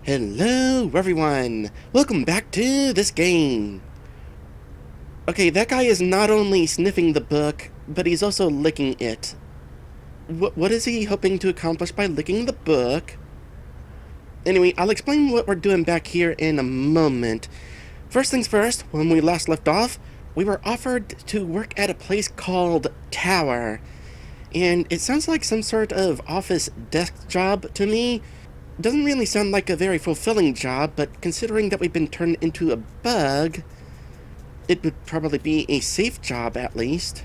Hello everyone! Welcome back to this game! Okay, that guy is not only sniffing the book, but he's also licking it. What is he hoping to accomplish by licking the book? Anyway, I'll explain what we're doing back here in a moment. First things first, when we last left off, we were offered to work at a place called Tower. And it sounds like some sort of office desk job to me. Doesn't really sound like a very fulfilling job, but considering that we've been turned into a bug, it would probably be a safe job at least.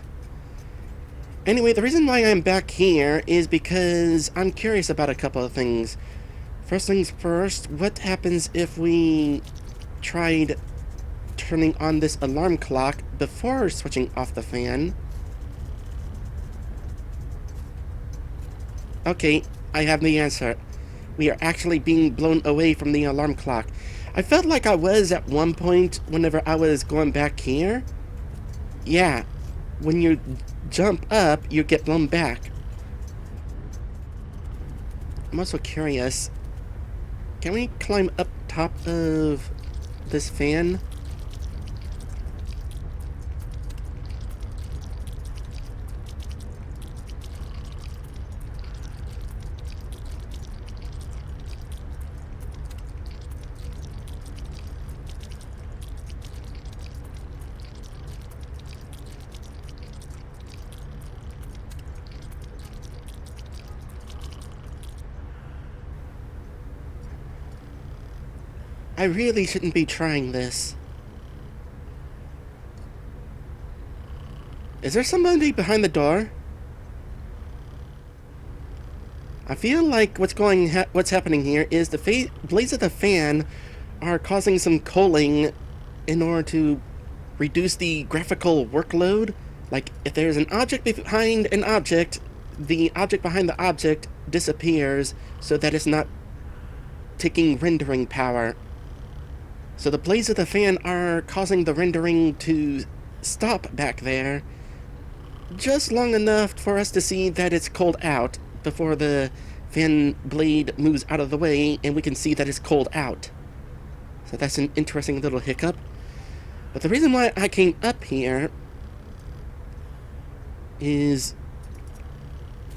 Anyway, the reason why I'm back here is because I'm curious about a couple of things. First things first, what happens if we tried turning on this alarm clock before switching off the fan? Okay, I have the answer. We are actually being blown away from the alarm clock. I felt like I was at one point whenever I was going back here. Yeah, when you jump up, you get blown back. I'm also curious. Can we climb up top of this fan? I really shouldn't be trying this. Is there somebody behind the door? I feel like what's happening here is the blades of the fan are causing some culling in order to reduce the graphical workload. Like, if there's an object behind an object, the object behind the object disappears so that it's not taking rendering power. So the blades of the fan are causing the rendering to stop back there just long enough for us to see that it's cold out before the fan blade moves out of the way and we can see that it's cold out. So that's an interesting little hiccup. But the reason why I came up here is,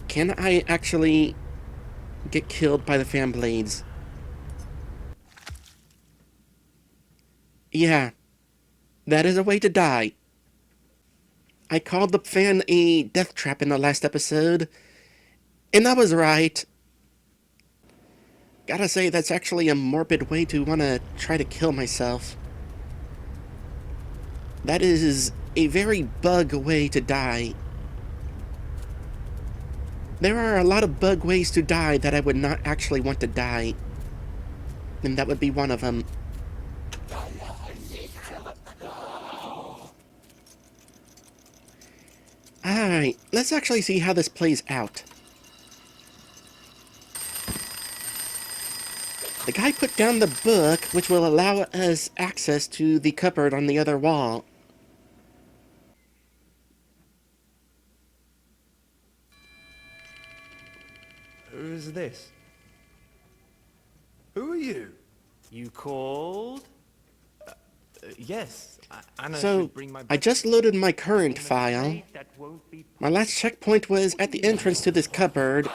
can I actually get killed by the fan blades? Yeah, that is a way to die. I called the fan a death trap in the last episode, and I was right. Gotta say, that's actually a morbid way to want to try to kill myself. That is a very bug way to die. There are a lot of bug ways to die that I would not actually want to die. And that would be one of them. Alright, let's actually see how this plays out. The guy put down the book, which will allow us access to the cupboard on the other wall. Who's this? Who are you? You called? Yes, Anna So, should bring my I just loaded my current file. My last checkpoint was at the entrance to this cupboard.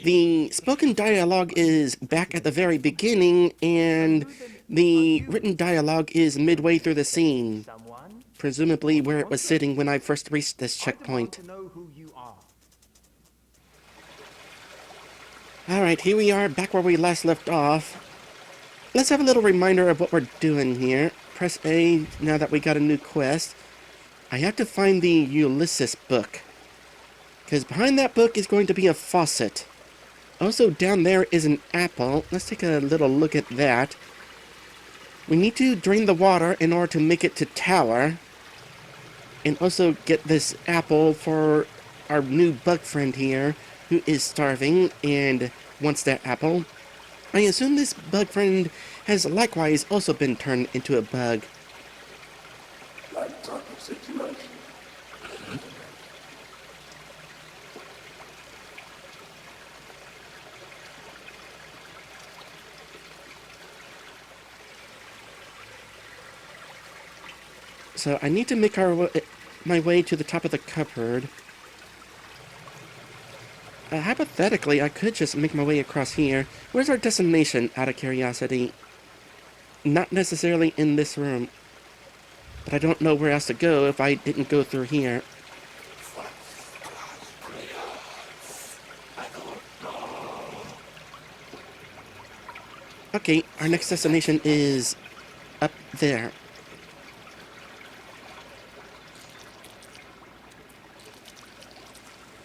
The spoken dialogue is back at the very beginning, and the written dialogue is midway through the scene, presumably where it was sitting when I first reached this checkpoint. Alright, here we are, back where we last left off. Let's have a little reminder of what we're doing here. Press A now that we got a new quest. I have to find the Ulysses book, because behind that book is going to be a faucet. Also, down there is an apple. Let's take a little look at that. We need to drain the water in order to make it to Tower. And also get this apple for our new bug friend here, who is starving and wants that apple. I assume this bug friend has likewise also been turned into a bug. So I need to make my way to the top of the cupboard. Hypothetically, I could just make my way across here. Where's our destination, out of curiosity? Not necessarily in this room. But I don't know where else to go if I didn't go through here. Okay, our next destination is up there.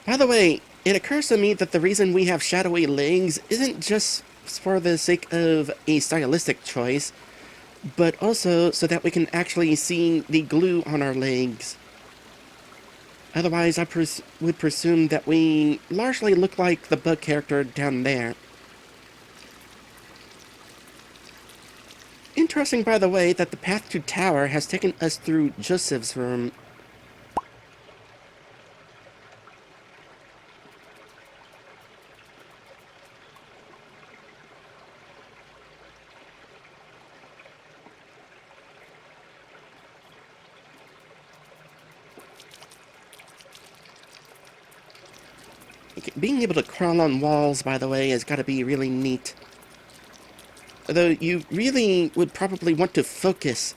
By the way, it occurs to me that the reason we have shadowy legs isn't just for the sake of a stylistic choice, but also so that we can actually see the glue on our legs. Otherwise, I would presume that we largely look like the bug character down there. Interesting, by the way, that the path to tower has taken us through Josef's room. Being able to crawl on walls, by the way, has got to be really neat. Though you really would probably want to focus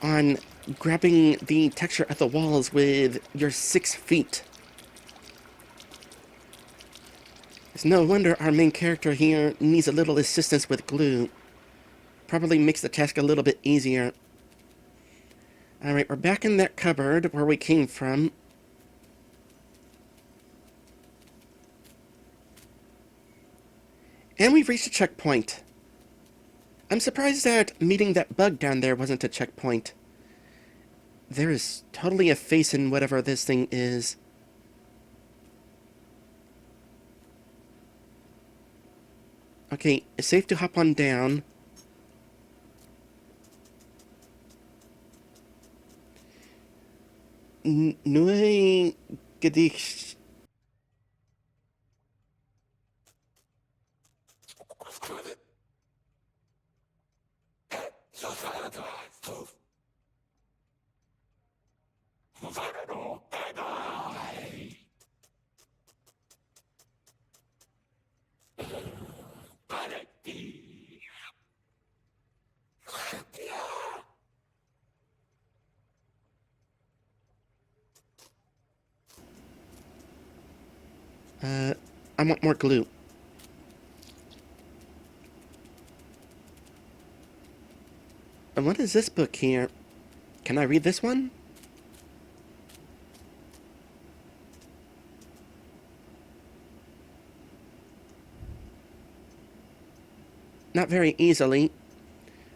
on grabbing the texture of the walls with your 6 feet. It's no wonder our main character here needs a little assistance with glue. Probably makes the task a little bit easier. Alright, we're back in that cupboard where we came from. And we've reached a checkpoint. I'm surprised that meeting that bug down there wasn't a checkpoint. There is totally a face in whatever this thing is. Okay, it's safe to hop on down. Nui Gedicht. I want more glue. And what is this book here? Can I read this one? Not very easily.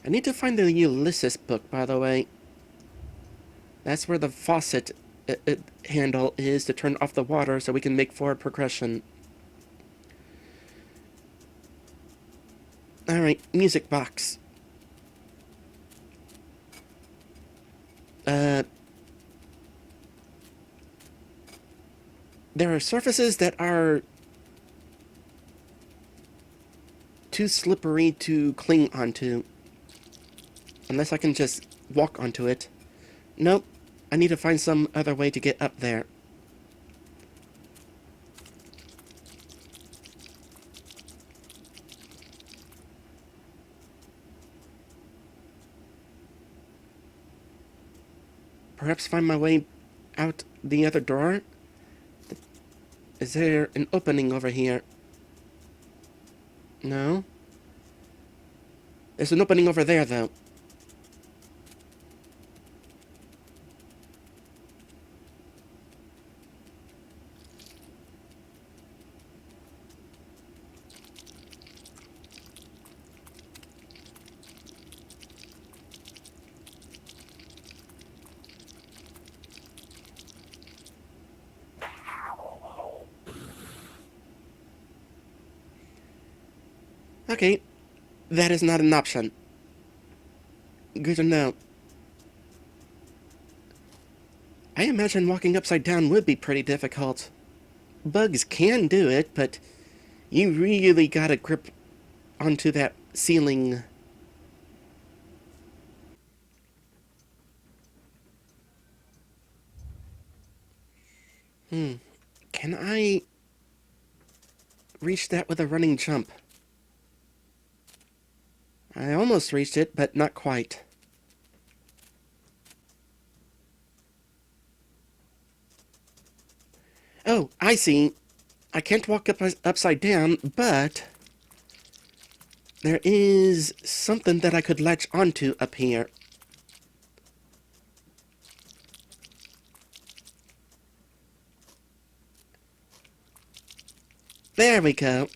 I need to find the Ulysses book, by the way. That's where the faucet handle is to turn off the water so we can make forward progression. Alright, music box. There are surfaces that are too slippery to cling onto. Unless I can just walk onto it. Nope. I need to find some other way to get up there. Perhaps find my way out the other door? Is there an opening over here? No? There's an opening over there, though. Okay, that is not an option. Good to know. I imagine walking upside down would be pretty difficult. Bugs can do it, but you really gotta grip onto that ceiling. Can I reach that with a running jump? I almost reached it, but not quite. Oh, I see. I can't walk upside down, but there is something that I could latch onto up here. There we go.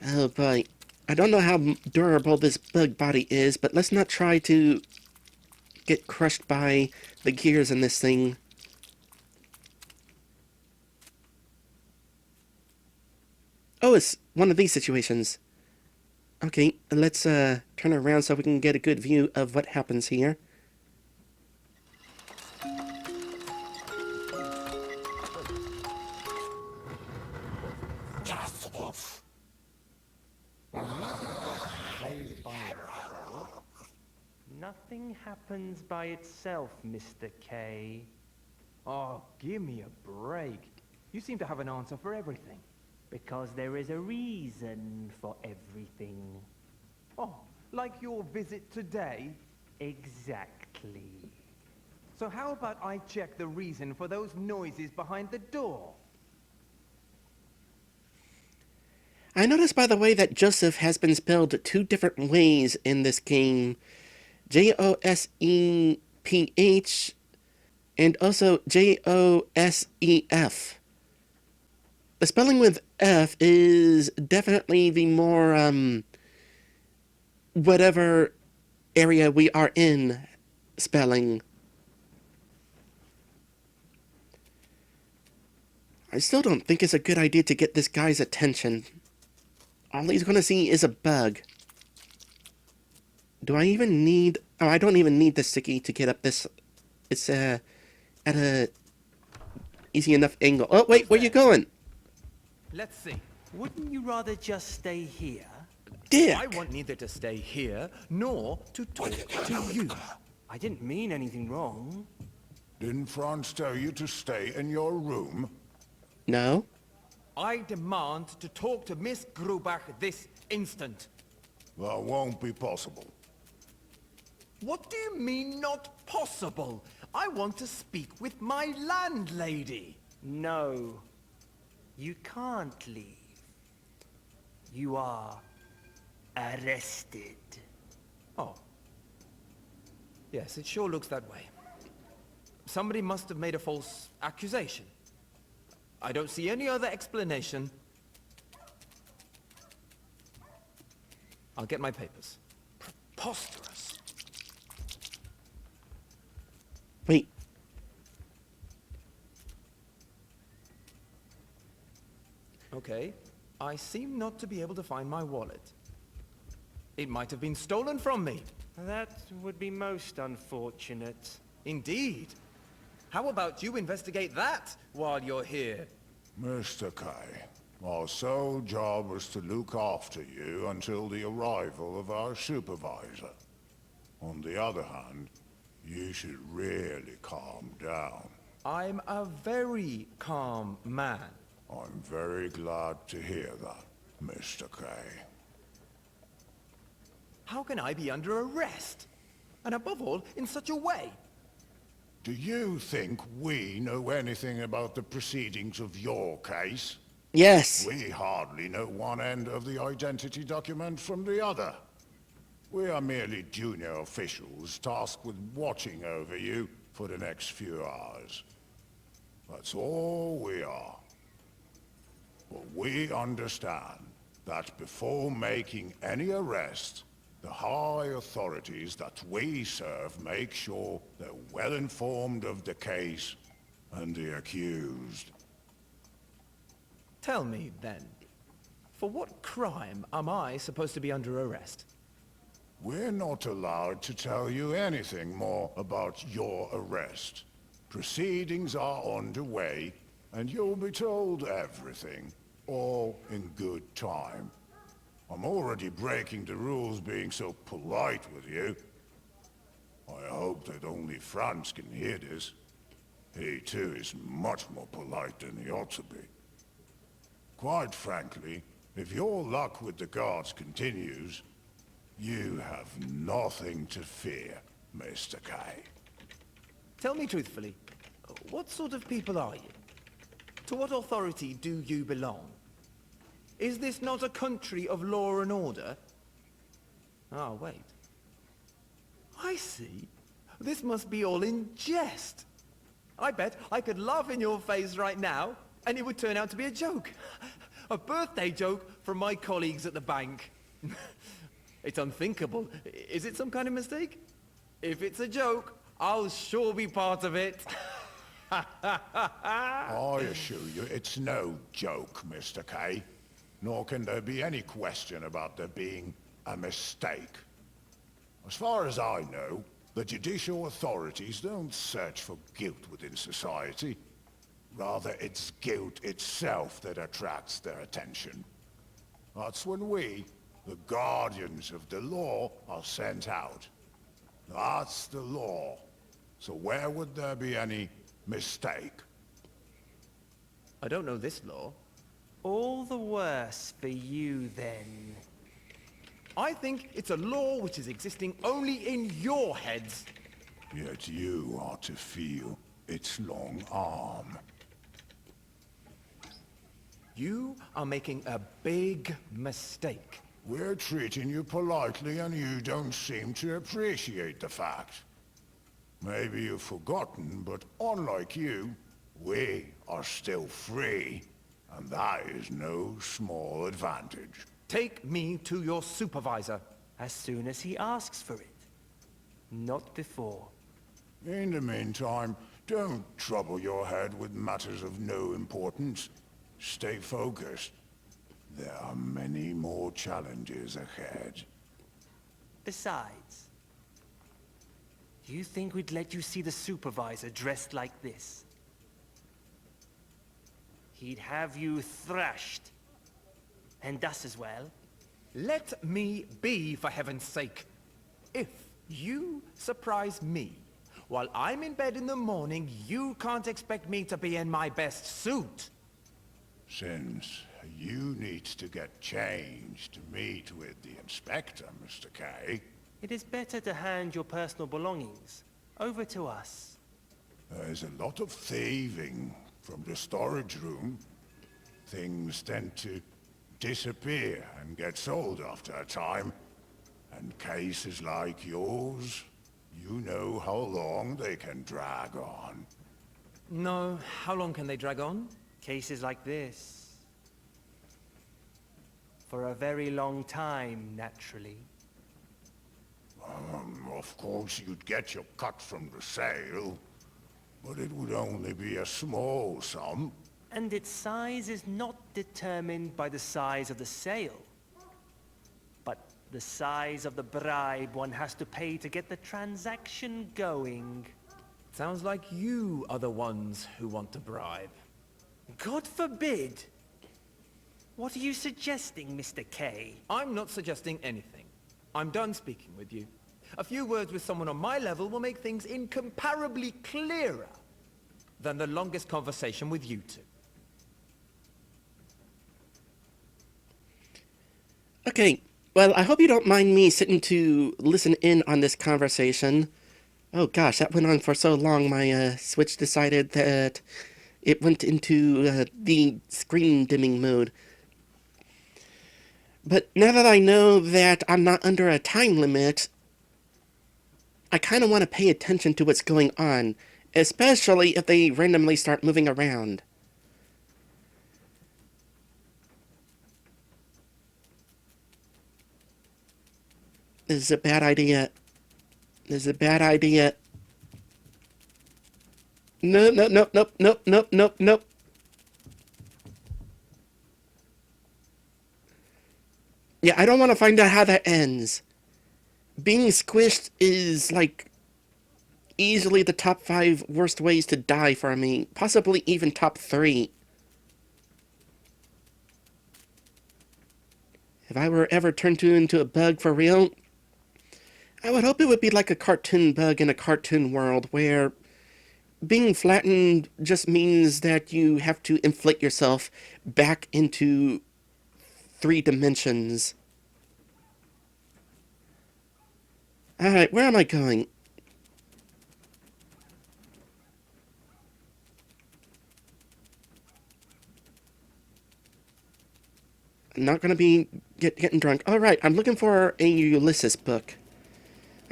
Oh boy. I don't know how durable this bug body is, but let's not try to get crushed by the gears in this thing. Oh, it's one of these situations. Okay, let's turn around so we can get a good view of what happens here. Nothing happens by itself, Mr. K. Oh, give me a break. You seem to have an answer for everything. Because there is a reason for everything. Oh, like your visit today? Exactly. So how about I check the reason for those noises behind the door? I noticed, by the way, that Joseph has been spelled two different ways in this game. Joseph and also Josef. The spelling with F is definitely the more, whatever area we are in spelling. I still don't think it's a good idea to get this guy's attention. All he's gonna see is a bug. Do I even need... Oh, I don't even need the sticky to get up this... It's, at a easy enough angle. Oh, wait, where you going? Let's see. Wouldn't you rather just stay here? Dick! I want neither to stay here nor to talk to you. I didn't mean anything wrong. Didn't Franz tell you to stay in your room? No? I demand to talk to Miss Grubach this instant. That won't be possible. What do you mean not possible? I want to speak with my landlady. No. You can't leave. You are arrested. Oh. Yes, it sure looks that way. Somebody must have made a false accusation. I don't see any other explanation. I'll get my papers. Preposterous. Wait. Okay. I seem not to be able to find my wallet. It might have been stolen from me. That would be most unfortunate. Indeed. How about you investigate that while you're here? Mr. K, our sole job is to look after you until the arrival of our supervisor. On the other hand, you should really calm down. I'm a very calm man. I'm very glad to hear that, Mr. K. How can I be under arrest? And above all, in such a way? Do you think we know anything about the proceedings of your case? Yes. We hardly know one end of the identity document from the other. We are merely junior officials tasked with watching over you for the next few hours. That's all we are. But we understand that before making any arrest, the high authorities that we serve make sure they're well informed of the case and the accused. Tell me, then, for what crime am I supposed to be under arrest? We're not allowed to tell you anything more about your arrest. Proceedings are underway, and you'll be told everything, all in good time. I'm already breaking the rules being so polite with you. I hope that only Franz can hear this. He too is much more polite than he ought to be. Quite frankly, if your luck with the guards continues, you have nothing to fear, Mr. K. Tell me truthfully, what sort of people are you? To what authority do you belong? Is this not a country of law and order? Ah, wait. I see. This must be all in jest. I bet I could laugh in your face right now, and it would turn out to be a joke. A birthday joke from my colleagues at the bank. It's unthinkable. Is it some kind of mistake? If it's a joke, I'll sure be part of it. I assure you, it's no joke, Mr. K. Nor can there be any question about there being a mistake. As far as I know, the judicial authorities don't search for guilt within society. Rather, it's guilt itself that attracts their attention. That's when we, the guardians of the law, are sent out. That's the law. So where would there be any mistake? I don't know this law. All the worse for you, then. I think it's a law which is existing only in your heads. Yet you are to feel its long arm. You are making a big mistake. We're treating you politely and you don't seem to appreciate the fact. Maybe you've forgotten, but unlike you, we are still free. And that is no small advantage. Take me to your supervisor. As soon as he asks for it. Not before. In the meantime, don't trouble your head with matters of no importance. Stay focused. There are many more challenges ahead. Besides, do you think we'd let you see the supervisor dressed like this? He'd have you thrashed. And us as well. Let me be, for heaven's sake. If you surprise me while I'm in bed in the morning, you can't expect me to be in my best suit. Since you need to get changed to meet with the inspector, Mr. K, It is better to hand your personal belongings over to us. there's a lot of thieving from the storage room. Things tend to disappear and get sold after a time. And cases like yours, you know how long they can drag on. No, how long can they drag on? Cases like this. For a very long time, naturally. Of course, you'd get your cut from the sale, but it would only be a small sum. And its size is not determined by the size of the sale, but the size of the bribe one has to pay to get the transaction going. Sounds like you are the ones who want to bribe. God forbid! What are you suggesting, Mr. K? I'm not suggesting anything. I'm done speaking with you. A few words with someone on my level will make things incomparably clearer than the longest conversation with you two. Okay, well, I hope you don't mind me sitting to listen in on this conversation. Oh gosh, that went on for so long, my Switch decided that it went into the screen dimming mode. But now that I know that I'm not under a time limit, I kind of want to pay attention to what's going on, especially if they randomly start moving around. This is a bad idea. This is a bad idea. No, no, no, nope, nope, nope, nope, nope. Yeah, I don't want to find out how that ends. Being squished is, like, easily the top 5 worst ways to die for me. Possibly even top 3. If I were ever turned into a bug for real, I would hope it would be like a cartoon bug in a cartoon world where being flattened just means that you have to inflate yourself back into 3 dimensions. Alright, where am I going? I'm not gonna be getting drunk. Alright, I'm looking for a Ulysses book.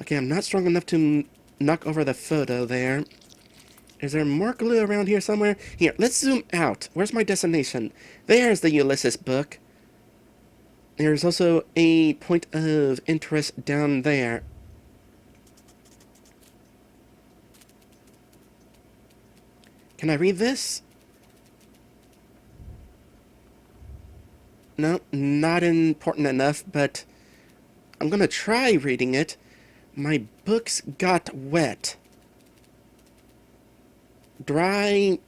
Okay, I'm not strong enough to knock over the photo there. Is there more glue around here somewhere? Here, let's zoom out. Where's my destination? There's the Ulysses book. There's also a point of interest down there. Can I read this? No, not important enough, but I'm gonna try reading it. My books got wet. Dry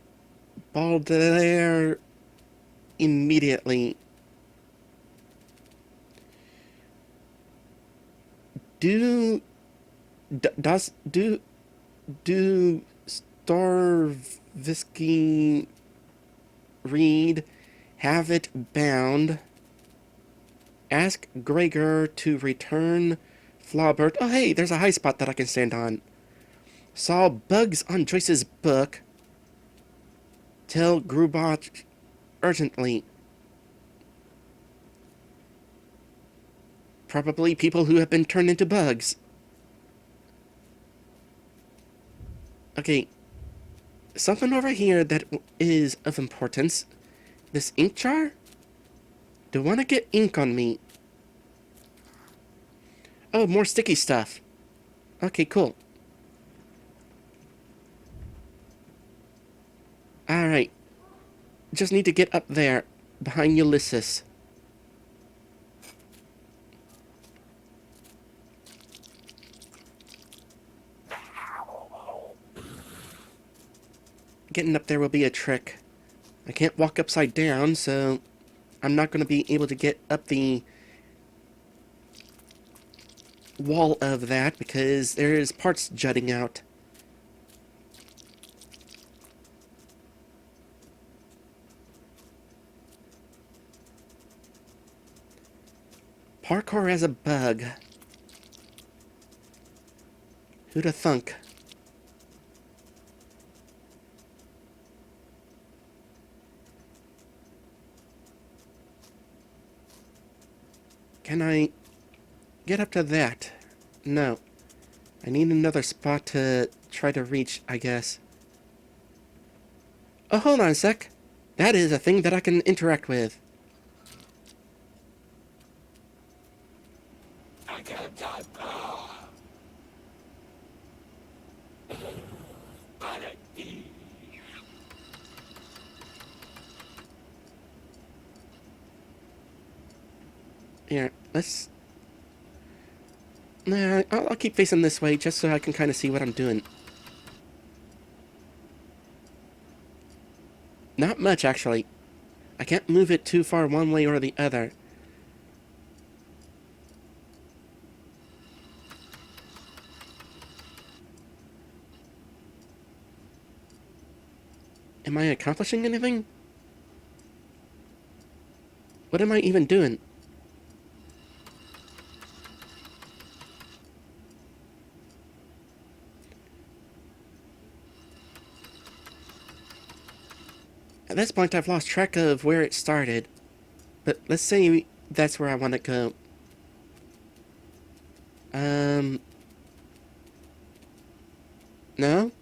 Baudelaire immediately. Do Starvisky read? Have it bound. Ask Gregor to return Flaubert. Oh, hey, there's a high spot that I can stand on. Saw bugs on Joyce's book. Tell Grubach urgently. Probably people who have been turned into bugs. Okay, something over here that is of importance. This ink jar? Do I want to get ink on me? Oh, more sticky stuff. Okay, cool. Alright. Just need to get up there, behind Ulysses. Getting up there will be a trick. I can't walk upside down, so I'm not going to be able to get up the wall of that because there's parts jutting out. Parkour as a bug. Who'da thunk? Can I get up to that? No. I need another spot to try to reach, I guess. Oh, hold on a sec. That is a thing that I can interact with. Here, let's... Nah, I'll keep facing this way just so I can kind of see what I'm doing. Not much, actually. I can't move it too far one way or the other. Am I accomplishing anything? What am I even doing? At this point, I've lost track of where it started. But let's say that's where I want to go. No?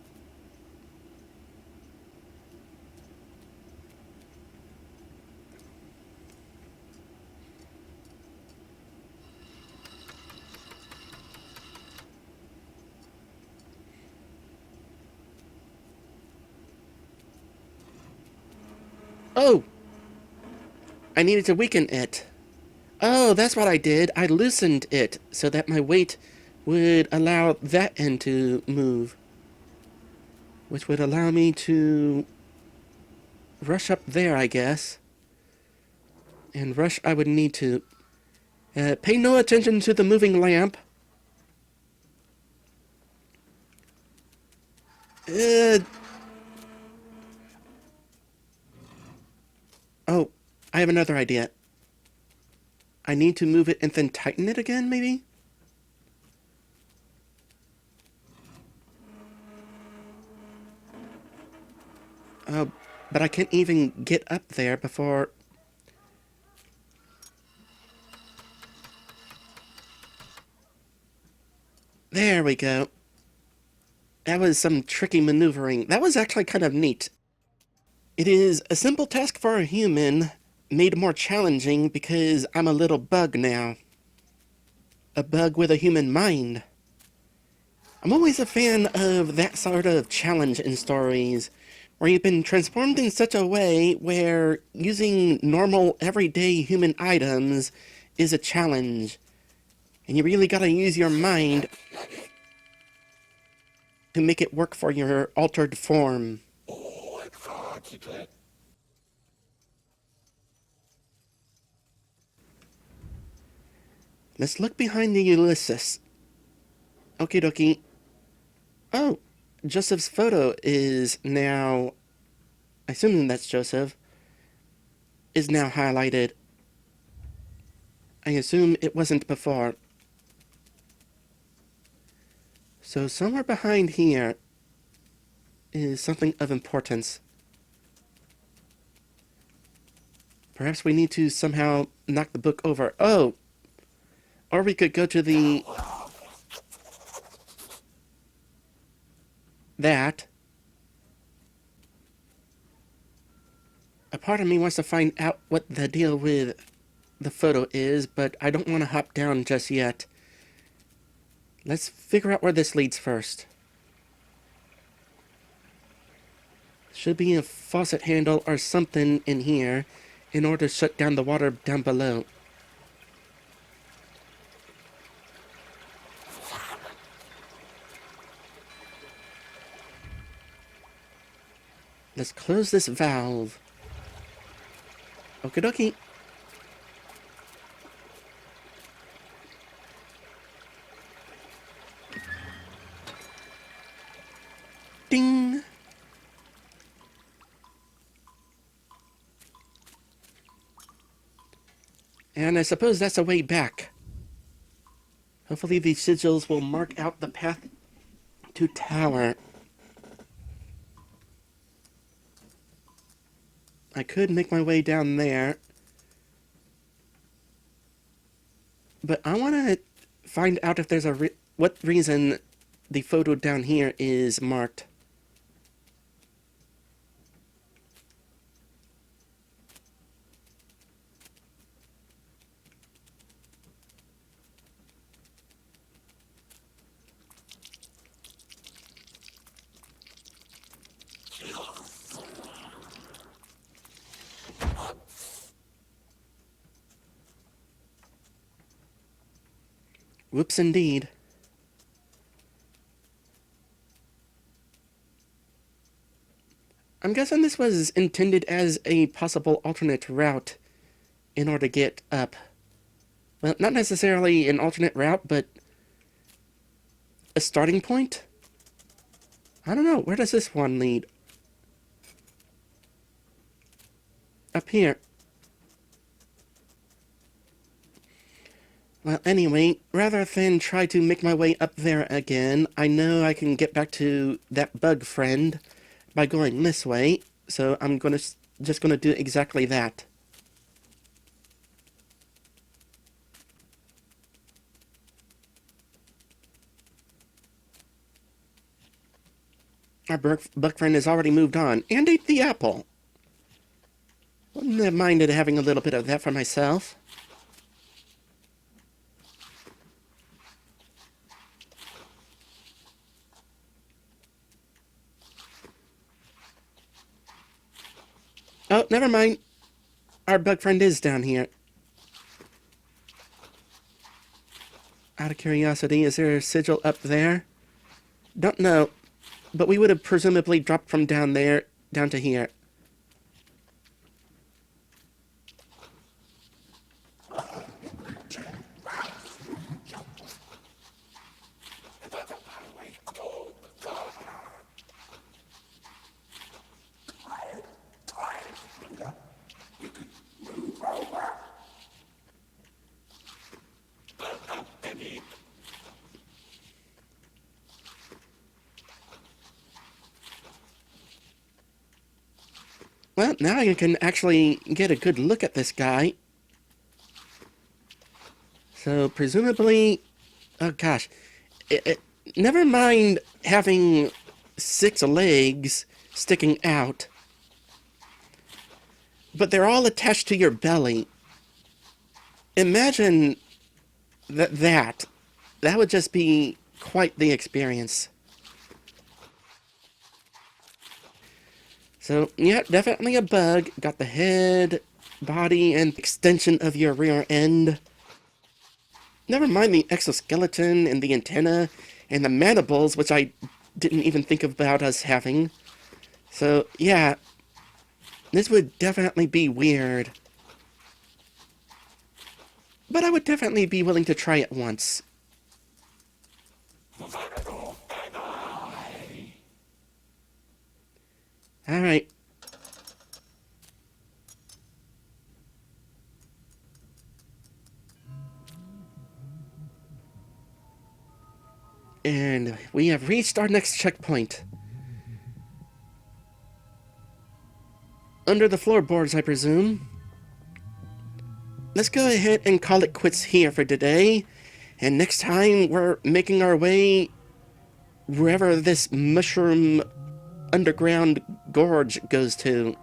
Oh! I needed to weaken it. Oh, that's what I did. I loosened it so that my weight would allow that end to move. Which would allow me to rush up there, I guess. And rush I would need to. Pay no attention to the moving lamp. Uh, oh, I have another idea. I need to move it and then tighten it again, maybe? Oh, but I can't even get up there before... There we go. That was some tricky maneuvering. That was actually kind of neat. It is a simple task for a human, made more challenging because I'm a little bug now. A bug with a human mind. I'm always a fan of that sort of challenge in stories, where you've been transformed in such a way where using normal, everyday human items is a challenge. And you really gotta use your mind to make it work for your altered form. Let's look behind the Ulysses. Okie dokie. Oh, Joseph's photo is now... Assuming that's Joseph, is now highlighted. I assume it wasn't before. So somewhere behind here is something of importance. Perhaps we need to somehow knock the book over. Oh! Or we could go to the... That. A part of me wants to find out what the deal with the photo is, but I don't want to hop down just yet. Let's figure out where this leads first. Should be a faucet handle or something in here in order to shut down the water down below. Let's close this valve. Okie dokie. Ding! And I suppose that's a way back. Hopefully these sigils will mark out the path to tower. I could make my way down there. But I want to find out if there's what reason the photo down here is marked. Whoops, indeed. I'm guessing this was intended as a possible alternate route in order to get up. Well, not necessarily an alternate route, but a starting point? I don't know. Where does this one lead? Up here. Well, anyway, rather than try to make my way up there again, I know I can get back to that bug friend by going this way, so I'm just gonna do exactly that. Our bug friend has already moved on and ate the apple. Wouldn't have minded having a little bit of that for myself. Oh, never mind. Our bug friend is down here. Out of curiosity, is there a sigil up there? Don't know, but we would have presumably dropped from down there down to here. Well, now you can actually get a good look at this guy. So, presumably... Oh, gosh. Never mind having 6 legs sticking out. But they're all attached to your belly. Imagine that would just be quite the experience. So, yeah, definitely a bug. Got the head, body, and extension of your rear end. Never mind the exoskeleton and the antenna and the mandibles, which I didn't even think about us having. So, yeah, this would definitely be weird. But I would definitely be willing to try it once. Alright. And we have reached our next checkpoint. Under the floorboards, I presume. Let's go ahead and call it quits here for today. And next time, we're making our way wherever this mushroom underground gorge goes to.